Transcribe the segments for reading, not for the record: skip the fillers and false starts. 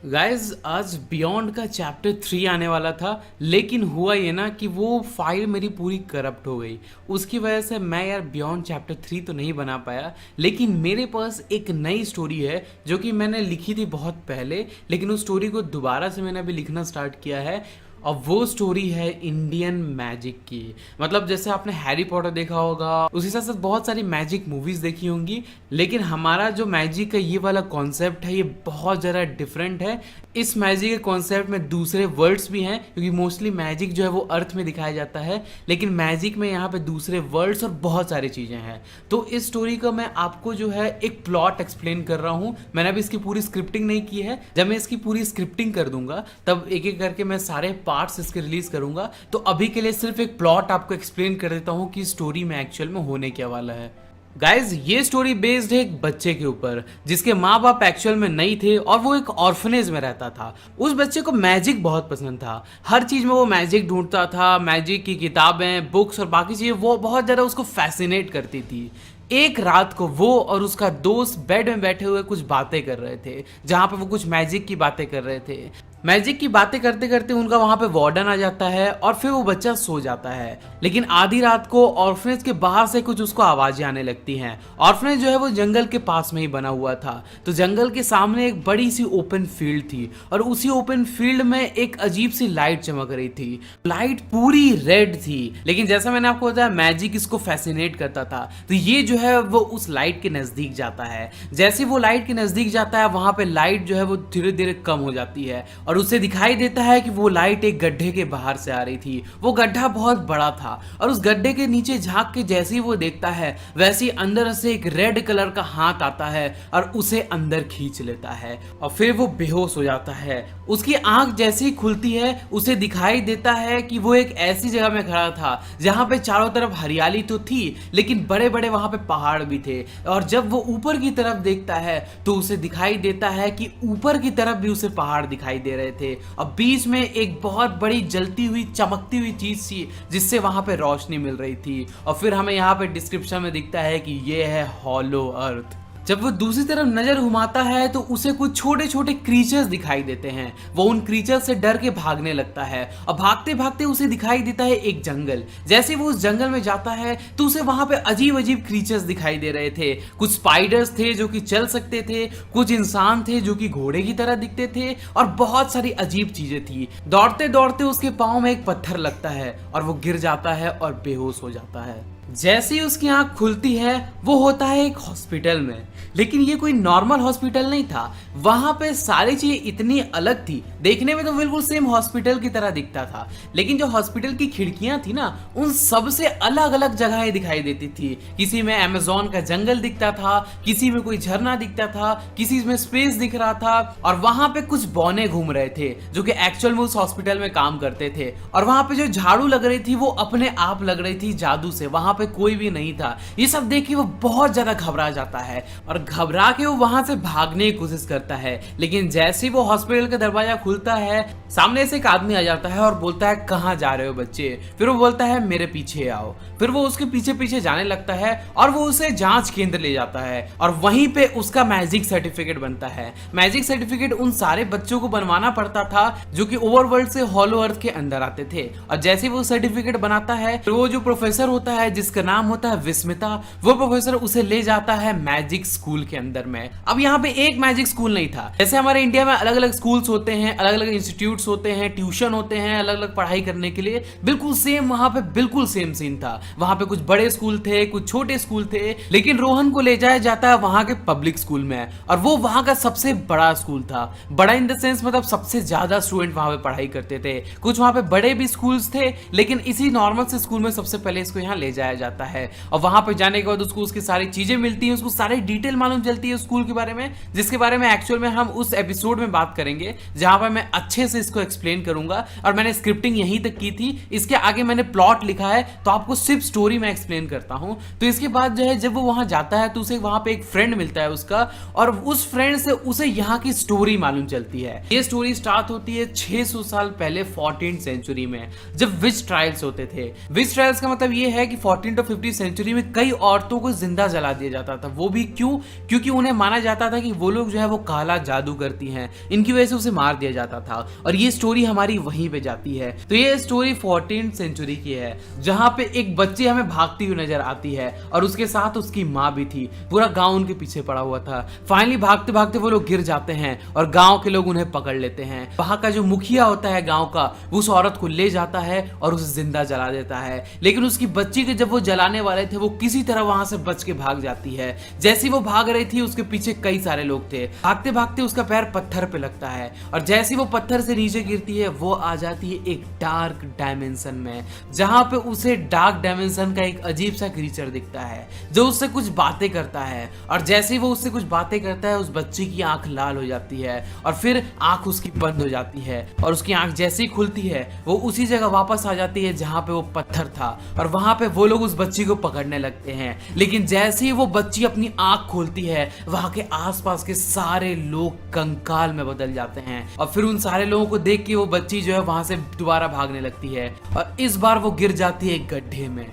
Guys आज beyond का chapter 3 आने वाला था। लेकिन हुआ ये ना कि वो फाइल मेरी पूरी करप्ट हो गई। उसकी वजह से मैं यार बियॉन्ड चैप्टर 3 तो नहीं बना पाया। लेकिन मेरे पास एक नई स्टोरी है जो कि मैंने लिखी थी बहुत पहले, लेकिन उस स्टोरी को दोबारा से मैंने अभी लिखना स्टार्ट किया है। और वो स्टोरी है इंडियन मैजिक की। मतलब जैसे आपने हैरी पॉटर देखा होगा, उसी साथ साथ बहुत सारी मैजिक मूवीज देखी होंगी, लेकिन हमारा जो मैजिक का ये वाला कॉन्सेप्ट है ये बहुत ज़्यादा डिफरेंट है। इस मैजिक के कॉन्सेप्ट में दूसरे वर्ड्स भी हैं, क्योंकि मोस्टली मैजिक जो है वो अर्थ में दिखाया जाता है, लेकिन मैजिक में यहाँ पे दूसरे वर्ड्स और बहुत सारी चीज़ें हैं। तो इस स्टोरी का मैं आपको जो है एक प्लॉट एक्सप्लेन कर रहा हूँ। मैंने अभी इसकी पूरी स्क्रिप्टिंग नहीं की है। जब मैं इसकी पूरी स्क्रिप्टिंग कर दूंगा तब एक एक करके मैं सारे पार्ट्स इसके रिलीज करूंगा। तो अभी के लिए सिर्फ एक प्लॉट आपको एक्सप्लेन कर देता हूँ कि स्टोरी में एक्चुअल में होने क्या वाला है। गाइज ये स्टोरी बेस्ड है एक बच्चे के ऊपर जिसके माँ बाप एक्चुअल में नहीं थे और वो एक ऑर्फनेज में रहता था। उस बच्चे को मैजिक बहुत पसंद था। हर चीज में वो मैजिक ढूंढता था। मैजिक की किताबें, बुक्स और बाकी चीजें वो बहुत ज्यादा उसको फैसिनेट करती थी। एक रात को वो और उसका दोस्त बेड में बैठे हुए कुछ बातें कर रहे थे, जहां पे वो कुछ मैजिक की बातें कर रहे थे। मैजिक की बातें करते करते उनका वहां पे वार्डन आ जाता है और फिर वो बच्चा सो जाता है। लेकिन आधी रात को ऑर्फनेज के बाहर से कुछ उसको आवाजें आने लगती हैं। ऑर्फनेज जो है वो जंगल के पास में ही बना हुआ था, तो जंगल के सामने एक बड़ी सी ओपन फील्ड थी और उसी ओपन फील्ड में एक अजीब सी लाइट चमक रही थी। लाइट पूरी रेड थी, लेकिन जैसा मैंने आपको बताया मैजिक इसको फैसिनेट करता था। तो ये जो है वो उस लाइट के नजदीक जाता है। जैसे वो लाइट के नजदीक जाता है वहां पे लाइट जो है वो धीरे धीरे कम हो जाती है और उसे दिखाई देता है कि वो लाइट एक गड्ढे के बाहर से आ रही थी। वो गड्ढा बहुत बड़ा था और उस गड्ढे के नीचे झांक के जैसे ही वो देखता है वैसे ही अंदर से एक रेड कलर का हाथ आता है और उसे अंदर खींच लेता है और फिर वो बेहोश हो जाता है। उसकी आंख जैसे ही खुलती है उसे दिखाई देता है कि वो एक ऐसी जगह में खड़ा था जहां पे चारों तरफ हरियाली तो थी, लेकिन बड़े बड़े वहां पे पहाड़ भी थे। और जब वो ऊपर की तरफ देखता है तो उसे दिखाई देता है कि ऊपर की तरफ भी उसे पहाड़ दिखाई दे रहे थे और बीच में एक बहुत बड़ी जलती हुई चमकती हुई चीज थी जिससे वहां पे रोशनी मिल रही थी। और फिर हमें यहाँ पे डिस्क्रिप्शन में दिखता है कि ये है हॉलो अर्थ। जब वो दूसरी तरफ नजर घुमाता है तो उसे कुछ छोटे छोटे क्रीचर्स दिखाई देते हैं। वो उन क्रीचर्स से डर के भागने लगता है और भागते भागते उसे दिखाई देता है एक जंगल। जैसे वो उस जंगल में जाता है तो उसे वहां पे अजीब अजीब क्रीचर्स दिखाई दे रहे थे। कुछ स्पाइडर्स थे जो कि चल सकते थे, कुछ इंसान थे जो कि घोड़े की तरह दिखते थे और बहुत सारी अजीब चीजें थी। दौड़ते दौड़ते उसके पाँव में एक पत्थर लगता है और वो गिर जाता है और बेहोश हो जाता है। जैसे ही उसकी आंख खुलती है वो होता है एक हॉस्पिटल में, लेकिन ये कोई नॉर्मल हॉस्पिटल नहीं था। वहां पे सारी चीजें इतनी अलग थी, देखने में तो बिल्कुल सेम हॉस्पिटल की तरह दिखता था, लेकिन जो हॉस्पिटल की खिड़कियां थी ना उन सब से अलग अलग जगहें दिखाई देती थी। किसी में अमेज़न का जंगल दिखता था, किसी में कोई झरना दिखता था, किसी में स्पेस दिख रहा था और वहां पे कुछ बौने घूम रहे थे जो कि एक्चुअल में उस हॉस्पिटल में काम करते थे। और वहां पे जो झाड़ू लग रही थी वो अपने आप लग रही थी जादू से, वहां पे कोई भी नहीं था। ये सब देख के वो बहुत ज्यादा घबरा जाता है और घबरा के वो वहां से भागने की कोशिश करता है। लेकिन जैसे ही वो हॉस्पिटल का दरवाजा खुलता है सामने से एक आदमी आ जाता है और बोलता है कहां जा रहे हो बच्चे। फिर वो बोलता है मेरे पीछे आओ। फिर वो उसके पीछे पीछे जाने लगता है और वो उसे जांच केंद्र ले जाता है और वहीं पे उसका मैजिक सर्टिफिकेट बनता है। मैजिक सर्टिफिकेट उन सारे बच्चों को बनवाना पड़ता था जो कि ओवरवर्ल्ड से हॉलो अर्थ के अंदर आते थे। और जैसे वो सर्टिफिकेट बनाता है तो वो जो प्रोफेसर होता है जिसका नाम होता है विस्मिता, वो प्रोफेसर उसे ले जाता है मैजिक स्कूल के अंदर में। अब यहाँ पे एक मैजिक स्कूल नहीं था। जैसे हमारे इंडिया में अलग अलग स्कूल्स होते हैं, अलग अलग इंस्टीट्यूट्स होते हैं, ट्यूशन होते हैं अलग अलग पढ़ाई करने के लिए, बिल्कुल सेम वहां पे बिल्कुल सेम सीन था। वहां पे कुछ बड़े स्कूल थे, कुछ छोटे स्कूल थे, लेकिन रोहन को ले जाया जाता है वहां के पब्लिक स्कूल में और वो वहां का सबसे बड़ा स्कूल था। बड़ा इन द सेंस मतलब सबसे ज्यादा स्टूडेंट वहां पे पढ़ाई करते थे। कुछ वहां पे बड़े भी स्कूल्स थे, लेकिन इसी नॉर्मल से स्कूल में सबसे पहले इसको यहाँ ले जाया जाता है और वहां पे जाने के बाद उसको उसकी सारी चीजें मिलती हैं, उसको सारी डिटेल मालूम चलती है स्कूल के बारे में, जिसके बारे में एक्चुअल में हम उस एपिसोड में बात करेंगे जहां पर मैं अच्छे से इसको एक्सप्लेन करूंगा। और मैंने स्क्रिप्टिंग यहीं तक की थी, इसके आगे मैंने प्लॉट लिखा है तो आपको सिर्फ स्टोरी में एक्सप्लेन करता हूं। तो इसके बाद जो है जब वो वहां जाता है तो उसे वहां पे एक फ्रेंड मिलता है उसका, और उस फ्रेंड से उसे यहाँ की स्टोरी मालूम चलती है। ये स्टोरी स्टार्ट होती है 600 साल पहले 14th सेंचुरी में, जब विच ट्रायल्स होते थे। विच ट्रायल्स का मतलब ये है कि 14 14th और 15th सेंचुरी में कई औरतों को जिंदा जला दिया जाता था। वो भी क्यों? क्योंकि उन्हें माना जाता था कि वो लोग जो है वो काला जादू करती हैं, इनकी वजह से उसे मार दिया जाता था। और ये स्टोरी हमारी वहीं पे जाती है। तो ये स्टोरी 14th सेंचुरी की है, जहाँ पे एक बच्ची हमें भागती हुई नजर आती है और उसके साथ उसकी माँ भी थी। पूरा गाँव उनके पीछे पड़ा हुआ था। फाइनली भागते भागते वो लोग गिर जाते हैं और गाँव के लोग उन्हें पकड़ लेते हैं। वहाँ का जो मुखिया होता है गाँव का, वो उस औरत को ले जाता है और उसे जिंदा जला देता है। लेकिन उसकी बच्ची के जब वो जलाने वाले थे, वो किसी तरह वहां से बच के भाग जाती है। जैसी वो भाग रही थी, उसके पीछे कई सारे लोग थे। भागते भागते उसका पैर पत्थर पे लगता है और जैसी वो पत्थर से नीचे गिरती है, वो आ जाती है एक डार्क डायमेंशन में, जहां पे उसे डार्क डायमेंशन का एक अजीब सा क्रीचर दिखता है जो उससे कुछ बातें करता है। और जैसे ही वो उससे कुछ बातें करता है, उस बच्ची की आंख लाल हो जाती है और फिर आंख उसकी बंद हो जाती है और उसकी आंख जैसे ही खुलती है, वो उसी जगह वापस आ जाती है जहां पे वो पत्थर था। और वहां पे वो लोग उस बच्ची को पकड़ने लगते हैं। लेकिन जैसे ही वो बच्ची अपनी आंख खोलती है, वहां के आसपास के सारे लोग कंकाल में बदल जाते हैं। और फिर उन सारे लोगों को देख के वो बच्ची जो है वहां से दोबारा भागने लगती है और इस बार वो गिर जाती है एक गड्ढे में,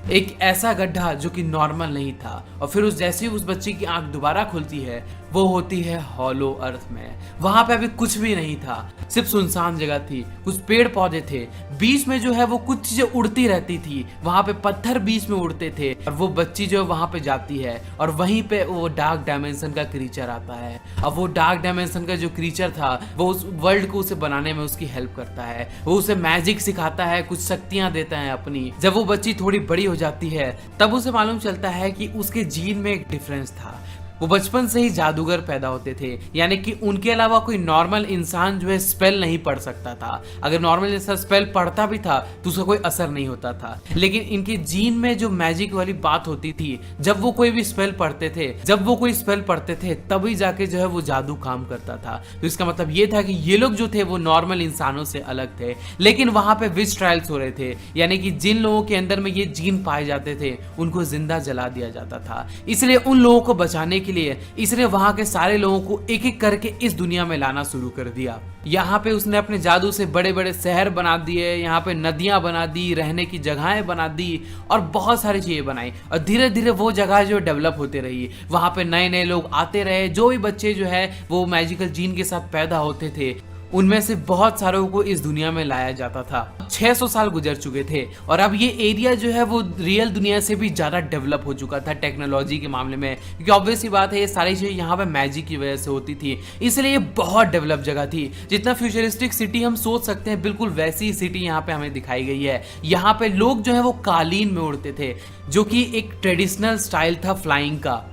एक ऐसा गड्ढा जो कि नॉर्मल नहीं था। और फिर जैसे ही उस बच्ची की आंख दोबारा खुलती है, वो होती है हॉलो अर्थ में। वहां पे अभी कुछ भी नहीं था, सिर्फ सुनसान जगह थी, कुछ पेड़ पौधे थे, बीच में जो है वो कुछ चीजें उड़ती रहती थी, वहां पे पत्थर बीच में उड़ते थे। और वो बच्ची जो है वहां पे जाती है और वहीं पे वो डार्क डायमेंशन का क्रीचर आता है। अब वो डार्क डायमेंशन का जो क्रीचर था, वो उस वर्ल्ड को उसे बनाने में उसकी हेल्प करता है। वो उसे मैजिक सिखाता है, कुछ शक्तियां देता है अपनी। जब वो बच्ची थोड़ी बड़ी हो जाती है, तब उसे मालूम चलता है कि उसके जीन में एक डिफरेंस था। वो बचपन से ही जादूगर पैदा होते थे, यानी कि उनके अलावा कोई नॉर्मल इंसान जो है स्पेल नहीं पढ़ सकता था। अगर नॉर्मल इंसान स्पेल पढ़ता भी था तो उसका कोई असर नहीं होता था। लेकिन इनके जीन में जो मैजिक वाली बात होती थी, जब वो कोई स्पेल पढ़ते थे तभी जाके जो है वो जादू काम करता था। तो इसका मतलब ये था कि ये लोग जो थे वो नॉर्मल इंसानों से अलग थे। लेकिन वहां पे विच ट्रायल्स हो रहे थे, यानी कि जिन लोगों के अंदर में ये जीन पाए जाते थे, उनको जिंदा जला दिया जाता था। इसलिए उन लोगों को बचाने के लिए इसने वहां के सारे लोगों को एक एक करके इस दुनिया में लाना शुरू कर दिया। यहाँ पे उसने अपने जादू से बड़े बड़े शहर बना दिए, यहाँ पे नदियां बना दी, रहने की जगहें बना दी और बहुत सारी चीजें बनाई। और धीरे धीरे वो जगह जो डेवलप होते रही, वहां पे नए नए लोग आते रहे। जो भी बच्चे जो है वो मैजिकल जीन के साथ पैदा होते थे, उनमें से बहुत सारों को इस दुनिया में लाया जाता था। 600 साल गुजर चुके थे और अब ये एरिया जो है वो रियल दुनिया से भी ज्यादा डेवलप हो चुका था टेक्नोलॉजी के मामले में, क्योंकि ऑब्वियस सी बात है ये सारी चीजें यहाँ पे मैजिक की वजह से होती थी। इसलिए ये बहुत डेवलप जगह थी। जितना फ्यूचरिस्टिक सिटी हम सोच सकते हैं, बिल्कुल वैसी सिटी यहाँ पे हमें दिखाई गई है। यहाँ पे लोग जो है वो कालीन में उड़ते थे, जो कि एक ट्रेडिशनल स्टाइल था फ्लाइंग का।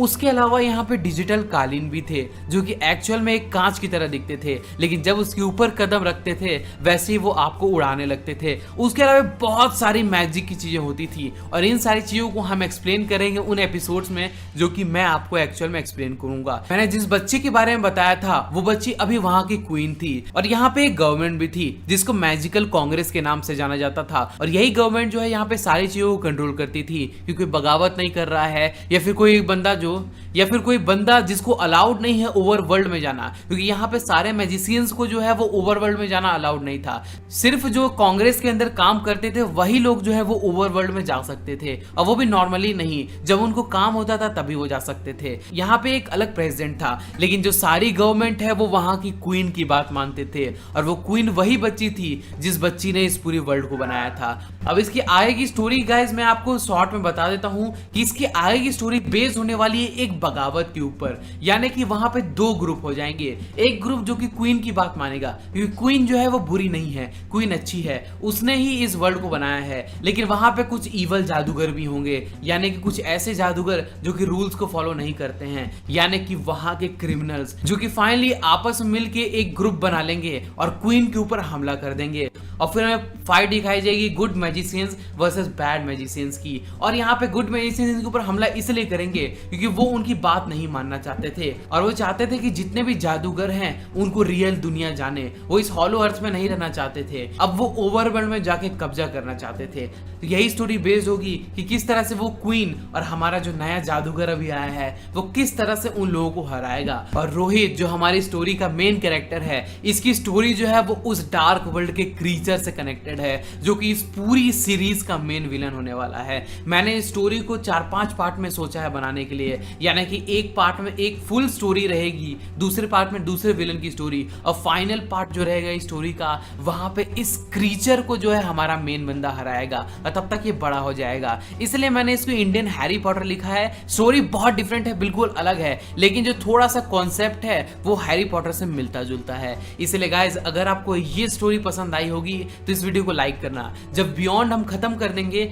उसके अलावा यहाँ पे डिजिटल कालीन भी थे, जो कि एक्चुअल में एक कांच की तरह दिखते थे, लेकिन जब उसके ऊपर कदम रखते थे वैसे ही वो आपको उड़ाने लगते थे। उसके अलावा बहुत सारी मैजिक की चीजें होती थी और इन सारी चीजों को हम एक्सप्लेन करेंगे उन एपिसोड्स में, जो कि मैं आपको एक्चुअल में एक्सप्लेन करूंगा। मैंने जिस बच्ची के बारे में बताया था, वो बच्ची अभी वहां की क्वीन थी और यहाँ पे एक गवर्नमेंट भी थी जिसको मैजिकल कांग्रेस के नाम से जाना जाता था। और यही गवर्नमेंट जो है यहाँ पे सारी चीजों को कंट्रोल करती थी, क्योंकि बगावत नहीं कर रहा है या फिर कोई बंदा जिसको अलाउड नहीं है ओवर वर्ल्ड में जाना, क्योंकि यहाँ पे सारे मैजिशियंस को जो है वो ओवर वर्ल्ड में जाना अलाउड नहीं था। सिर्फ जो कांग्रेस के अंदर काम करते थे वही लोग जो है वो ओवर वर्ल्ड में जा सकते थे, और वो भी नॉर्मली नहीं, जब उनको काम होता था तभी वो जा सकते थे। यहाँ पे एक अलग प्रेसिडेंट था, लेकिन जो सारी गवर्नमेंट है वो वहां की क्वीन की बात मानते थे, और वो क्वीन वही बच्ची थी जिस बच्ची ने इस पूरी वर्ल्ड को बनाया था। अब इसकी आगे की स्टोरी गाइस मैं आपको शॉर्ट में बता देता हूँ कि इसकी आगे की स्टोरी बेस्ड होने वाली है एक बगावत के ऊपर, यानी कि वहां पे दो ग्रुप हो जाएंगे। एक ग्रुप जो कि क्वीन की बात मानेगा, क्योंकि क्वीन जो है वो बुरी नहीं है, क्वीन अच्छी है, उसने ही इस वर्ल्ड को बनाया है। लेकिन वहां पे कुछ इवल जादूगर भी होंगे, यानी कि कुछ ऐसे जादूगर जो कि रूल्स को फॉलो नहीं करते हैं, यानी कि वहां के क्रिमिनल्स जो कि फाइनली आपस में मिलके एक ग्रुप बना लेंगे और क्वीन के ऊपर हमला कर देंगे। और फिर हमें फाइट दिखाई जाएगी good magicians versus bad magicians की। और यहाँ पे गुड मैजिशियंस के ऊपर हमला इसलिए करेंगे क्योंकि वो उनकी बात नहीं मानना चाहते थे, और वो चाहते थे कि जितने भी जादूगर हैं उनको रियल दुनिया जाने। वो इस हॉलो अर्थ में नहीं रहना चाहते थे, अब वो ओवरवर्ल्ड में जाके कब्जा करना चाहते थे। तो यही स्टोरी बेस्ड होगी कि किस तरह से वो क्वीन और हमारा जो नया जादूगर अभी आया है वो किस तरह से उन लोगों को हराएगा। और रोहित जो हमारी स्टोरी का मेन कैरेक्टर है, इसकी स्टोरी जो है वो उस डार्क वर्ल्ड के क्रीचर क्रीचर से कनेक्टेड है, जो कि इस पूरी सीरीज का मेन विलन होने वाला है। मैंने इस स्टोरी को 4-5 पार्ट में सोचा है बनाने के लिए, यानी कि एक पार्ट में एक फुल स्टोरी रहेगी, दूसरे पार्ट में दूसरे विलन की स्टोरी, और फाइनल पार्ट जो रहेगा इस स्टोरी का, वहां पे इस क्रीचर को जो है हमारा मेन बंदा हराएगा और तब तक ये बड़ा हो जाएगा। इसलिए मैंने इसको इंडियन हैरी पॉटर लिखा है। स्टोरी बहुत डिफरेंट है, बिल्कुल अलग है, लेकिन जो थोड़ा सा कॉन्सेप्ट है वो हैरी पॉटर से मिलता जुलता है। इसलिए गाइज, अगर आपको ये स्टोरी पसंद आई होगी तो इस वीडियो को लाइक करना। जब बियॉन्ड हम खत्म कर देंगे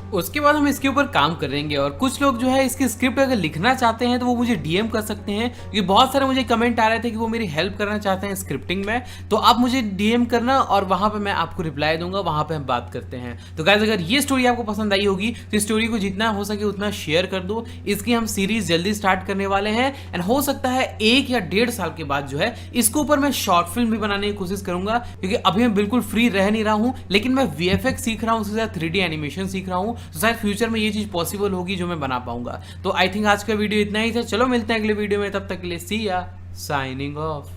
उसके बाद हम इसके ऊपर काम करेंगे, और कुछ लोग जो है इसकी स्क्रिप्ट अगर लिखना चाहते हैं तो वो मुझे डीएम कर सकते हैं, क्योंकि बहुत सारे मुझे कमेंट आ रहे थे कि वो मेरी हेल्प करना चाहते हैं स्क्रिप्टिंग में। तो आप मुझे डीएम करना और वहां पे मैं आपको रिप्लाई दूंगा, वहां पे हम बात करते हैं। तो गाइस, अगर ये स्टोरी आपको पसंद आई होगी तो इस स्टोरी को जितना हो सके उतना शेयर कर दो। इसकी हम सीरीज जल्दी स्टार्ट करने वाले हैं, एंड हो सकता है 1 या 1.5 साल के बाद जो है इसके ऊपर मैं शॉर्ट फिल्म भी बनाने की कोशिश करूंगा, क्योंकि अभी मैं बिल्कुल फ्री रह नहीं रहा हूं, लेकिन मैं वीएफएक्स सीख रहा हूं, उसके साथ 3D एनिमेशन सीख रहा हूं, तो शायद फ्यूचर में ये चीज पॉसिबल होगी जो मैं बना पाऊंगा। तो आई थिंक आज का वीडियो इतना ही था। चलो मिलते हैं अगले वीडियो में, तब तक के लिए सी या, साइनिंग ऑफ।